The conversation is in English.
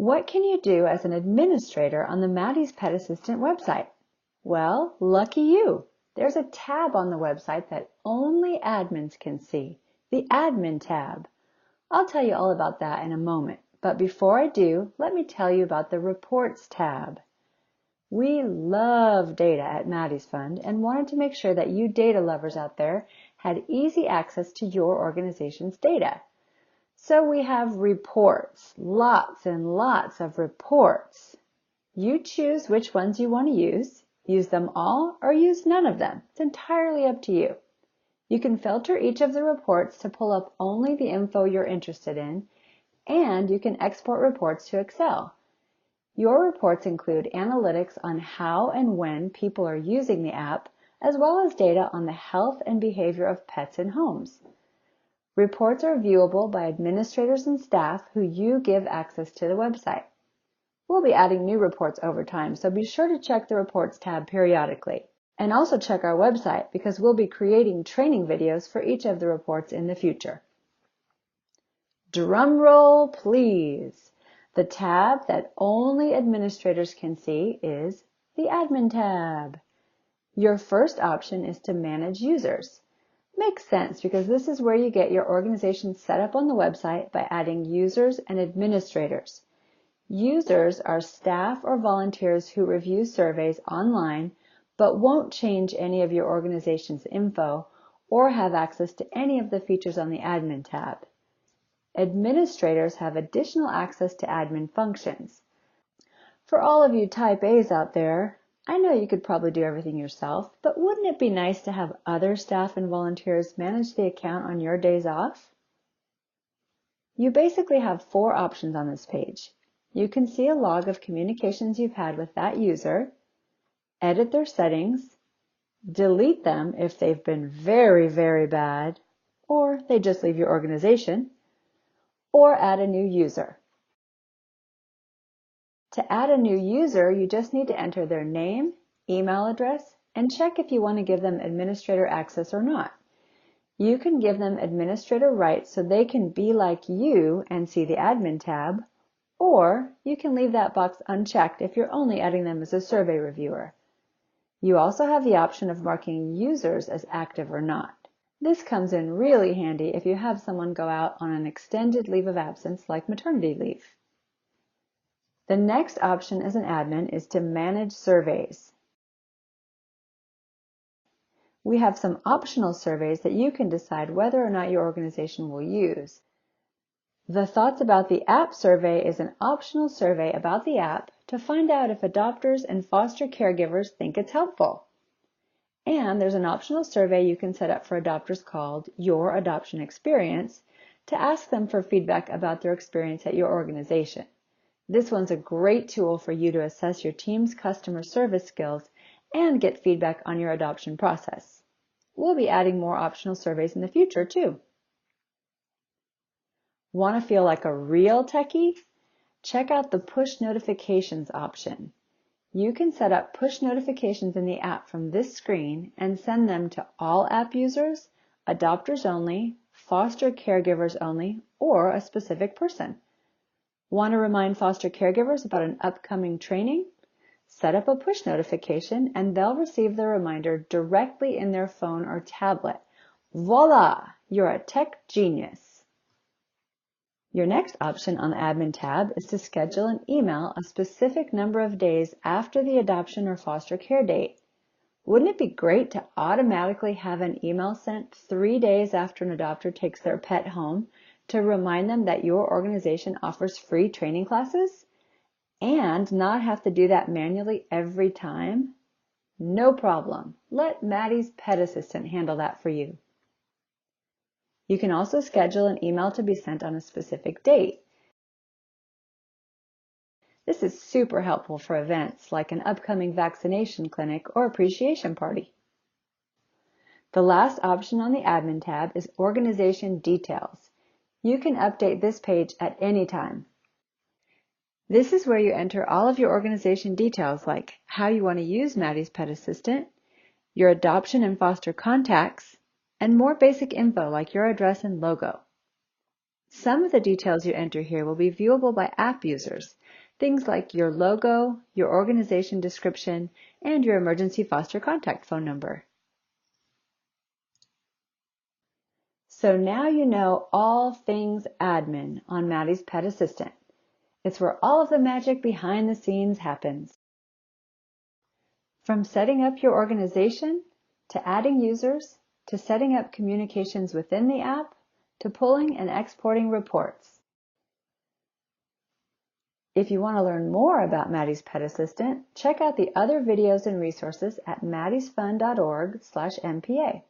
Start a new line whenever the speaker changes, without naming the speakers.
What can you do as an administrator on the Maddie's Pet Assistant website? Well, lucky you. There's a tab on the website that only admins can see, the Admin tab. I'll tell you all about that in a moment, but before I do, let me tell you about the Reports tab. We love data at Maddie's Fund and wanted to make sure that you data lovers out there had easy access to your organization's data. So we have reports, lots and lots of reports. You choose which ones you want to use them all, or use none of them. It's entirely up to you. You can filter each of the reports to pull up only the info you're interested in, and you can export reports to Excel. Your reports include analytics on how and when people are using the app, as well as data on the health and behavior of pets in homes. Reports are viewable by administrators and staff who you give access to the website. We'll be adding new reports over time, so be sure to check the Reports tab periodically. And also check our website because we'll be creating training videos for each of the reports in the future. Drum roll, please. The tab that only administrators can see is the Admin tab. Your first option is to manage users. Makes sense because this is where you get your organization set up on the website by adding users and administrators. Users are staff or volunteers who review surveys online but won't change any of your organization's info or have access to any of the features on the Admin tab. Administrators have additional access to admin functions. For all of you Type A's out there, I know you could probably do everything yourself, but wouldn't it be nice to have other staff and volunteers manage the account on your days off? You basically have 4 options on this page. You can see a log of communications you've had with that user, edit their settings, delete them if they've been very, very bad, or they just leave your organization, or add a new user. To add a new user, you just need to enter their name, email address, and check if you want to give them administrator access or not. You can give them administrator rights so they can be like you and see the Admin tab, or you can leave that box unchecked if you're only adding them as a survey reviewer. You also have the option of marking users as active or not. This comes in really handy if you have someone go out on an extended leave of absence like maternity leave. The next option as an admin is to manage surveys. We have some optional surveys that you can decide whether or not your organization will use. The Thoughts About the App survey is an optional survey about the app to find out if adopters and foster caregivers think it's helpful. And there's an optional survey you can set up for adopters called Your Adoption Experience to ask them for feedback about their experience at your organization. This one's a great tool for you to assess your team's customer service skills and get feedback on your adoption process. We'll be adding more optional surveys in the future too. Want to feel like a real techie? Check out the Push Notifications option. You can set up push notifications in the app from this screen and send them to all app users, adopters only, foster caregivers only, or a specific person. Want to remind foster caregivers about an upcoming training? Set up a push notification and they'll receive the reminder directly in their phone or tablet. Voila! You're a tech genius. Your next option on the Admin tab is to schedule an email a specific number of days after the adoption or foster care date. Wouldn't it be great to automatically have an email sent 3 days after an adopter takes their pet home to remind them that your organization offers free training classes? And not have to do that manually every time? No problem. Let Maddie's Pet Assistant handle that for you. You can also schedule an email to be sent on a specific date. This is super helpful for events like an upcoming vaccination clinic or appreciation party. The last option on the Admin tab is Organization Details. You can update this page at any time. This is where you enter all of your organization details like how you want to use Maddie's Pet Assistant, your adoption and foster contacts, and more basic info like your address and logo. Some of the details you enter here will be viewable by app users, things like your logo, your organization description, and your emergency foster contact phone number. So now you know all things admin on Maddie's Pet Assistant. It's where all of the magic behind the scenes happens. From setting up your organization, to adding users, to setting up communications within the app, to pulling and exporting reports. If you want to learn more about Maddie's Pet Assistant, check out the other videos and resources at maddiesfun.org/MPA.